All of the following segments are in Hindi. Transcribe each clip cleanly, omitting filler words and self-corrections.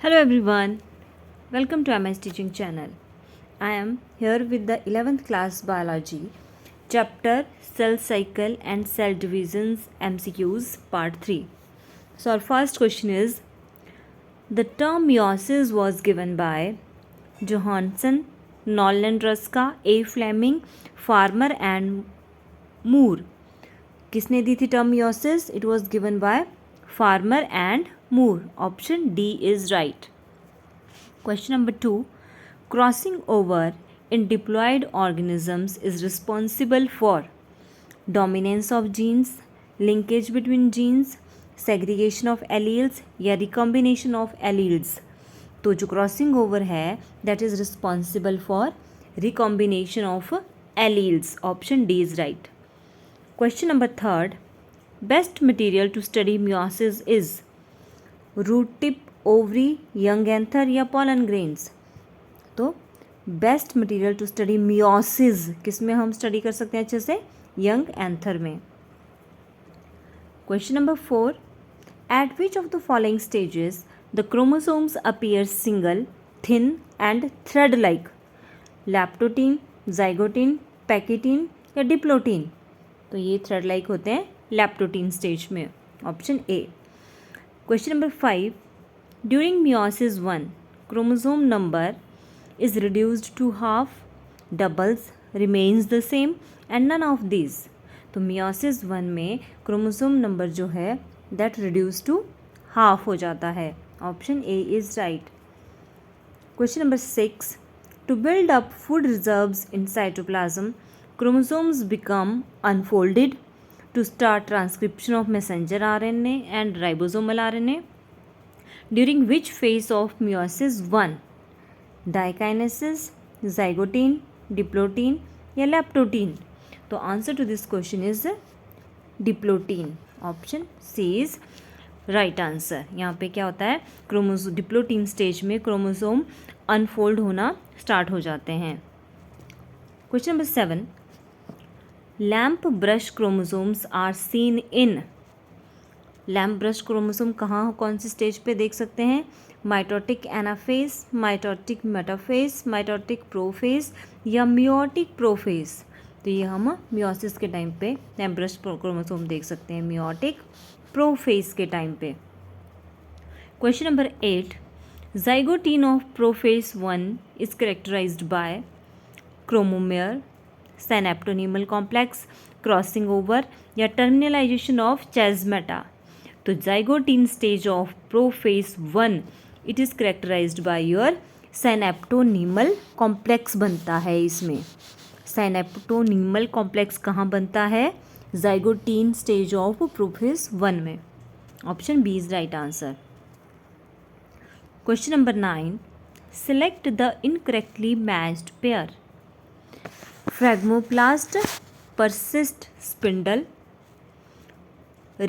Hello everyone, welcome to MS Teaching Channel. I am here with the 11th class biology chapter Cell Cycle and Cell Divisions MCQs part 3. So our first question is, the term meiosis was given by Johansen, Nolan Ruska, A. Fleming, Farmer and Moore. किसने दी थी term meiosis? It was given by Farmer and Moore. Option D is right. Question number 2. Crossing over in diploid organisms is responsible for dominance of genes, linkage between genes, segregation of alleles या recombination of alleles. तो जो क्रॉसिंग ओवर है that is responsible for recombination of alleles. Option D is right. Question number 3. Best material to study meiosis is root tip, ovary, young anther या पॉलन ग्रेन्स. तो best material to study meiosis किस में हम स्टडी कर सकते हैं अच्छे से? यंग एंथर में. Question number 4. At which of the following stages the chromosomes appear single, thin and thread like? Leptotene, zygotene, pachytene या डिप्लोटीन? तो ये थ्रेड लाइक होते हैं लैप्टोटीन स्टेज में. Option A. Question number 5. During meiosis 1, chromosome number is reduced to half, doubles, remains the same and none of these. तो meiosis 1 में क्रोमोसोम नंबर जो है that reduced to half हो जाता है. Option A is right. Question number 6. To build up food reserves in cytoplasm, chromosomes become unfolded to start transcription of messenger RNA and ribosomal RNA. During which phase of meiosis 1? Dikinesis, zygotein, diplotin या lactotein? तो answer to this question is diplotene. Option C is right answer. यहाँ पे क्या होता है? डिप्लोटीन स्टेज में क्रोमोसोम अनफोल्ड होना स्टार्ट हो जाते हैं. Question number 7. Lamp brush chromosomes are seen in. Lamp brush chromosome कहाँ कौन सी स्टेज पे देख सकते हैं? Mitotic anaphase, mitotic metaphase, mitotic prophase या मियोटिक प्रोफेज? तो ये हम मियोसिस के टाइम पे लैम्प ब्रश क्रोमोसोम देख सकते हैं मियोटिक प्रोफेज के टाइम पे. Question number 8. Zygotene of prophase 1 is characterised by chromomere, synaptonemal complex, crossing over या टर्मिनलाइजेशन ऑफ चैज़मेटा? तो zygotene stage of prophase 1 it is characterised by your synaptonemal complex बनता है. इसमें साइनेप्टोनीमल कॉम्प्लेक्स कहाँ बनता है? जाइगोटीन स्टेज ऑफ प्रोफेज 1 में. Option B is right answer. Question number 9. Select the incorrectly matched pair. Phragmoplast, persist spindle,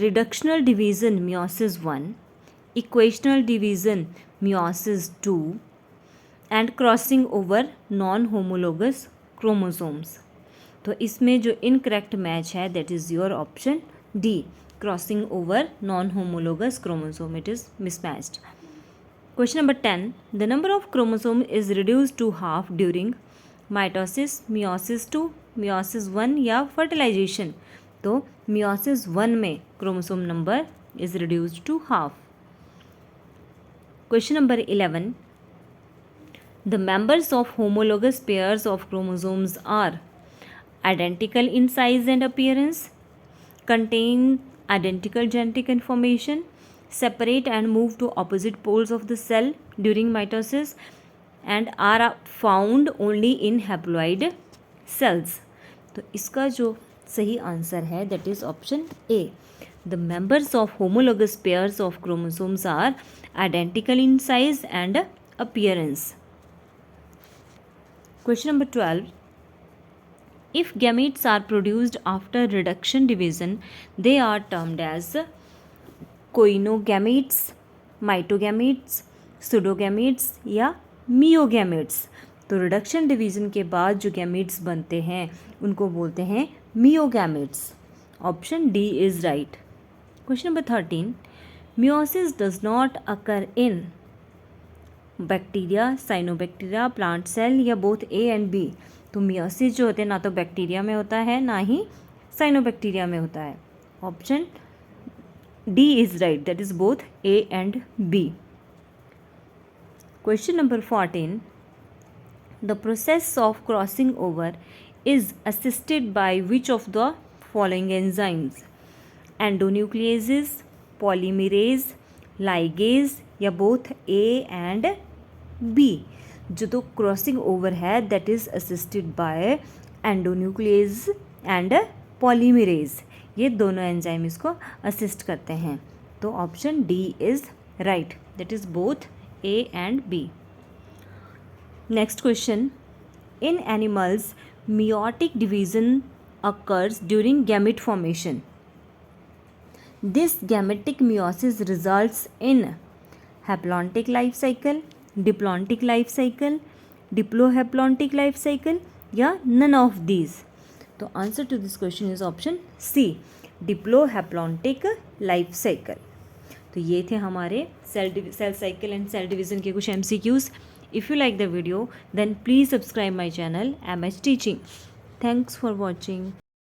reductional division meiosis 1, equational division meiosis 2 and crossing over non-homologous chromosomes. तो इसमें जो इनकरेक्ट मैच है that is your option D, crossing over non homologous chromosome. It is mismatched. Question number 10. The number of chromosome is reduced to half during mitosis, meiosis 2, meiosis 1 या फर्टिलाइजेशन? तो meiosis 1 में chromosome number is reduced to half. Question number 11. The members of homologous pairs of chromosomes are identical in size and appearance, contain identical genetic information, separate and move to opposite poles of the cell during mitosis and are found only in haploid cells? तो इसका जो सही आंसर है that is option A. The members of homologous pairs of chromosomes are identical in size and appearance. Question number 12. If gametes are produced after reduction division they are termed as coinogametes, mitogametes, pseudogametes या मियोगैमेट्स? तो रिडक्शन डिवीजन के बाद जो गैमेट्स बनते हैं उनको बोलते हैं meiogametes. Option D is right. Question number 13. meiosis does not occur in bacteria, cyanobacteria, plant cell या बोथ ए एंड बी? तो मियोसिस जो होते हैं ना तो बैक्टीरिया में होता है ना ही साइनोबैक्टीरिया में होता है. Option D is right, that is both A and B. Question number 14. The process of crossing over is assisted by which of the following enzymes? Endonucleases, polymerase, ligase या both A and B? जो तो क्रॉसिंग ओवर है that is assisted by endonuclease and polymerase. ये दोनों एंजाइम इसको असिस्ट करते हैं. तो option D is right, that is both A and B. Next question. In animals, meiotic division occurs during gamete formation. This gametic meiosis results in haplontic life cycle, diplontic life cycle, diplohaplontic life cycle या none of these. तो answer to this question is option C, diplohaplontic life cycle. तो ये थे हमारे cell cycle and cell division के कुछ MCQs. If you like the video, then please subscribe my channel MH Teaching. Thanks for watching.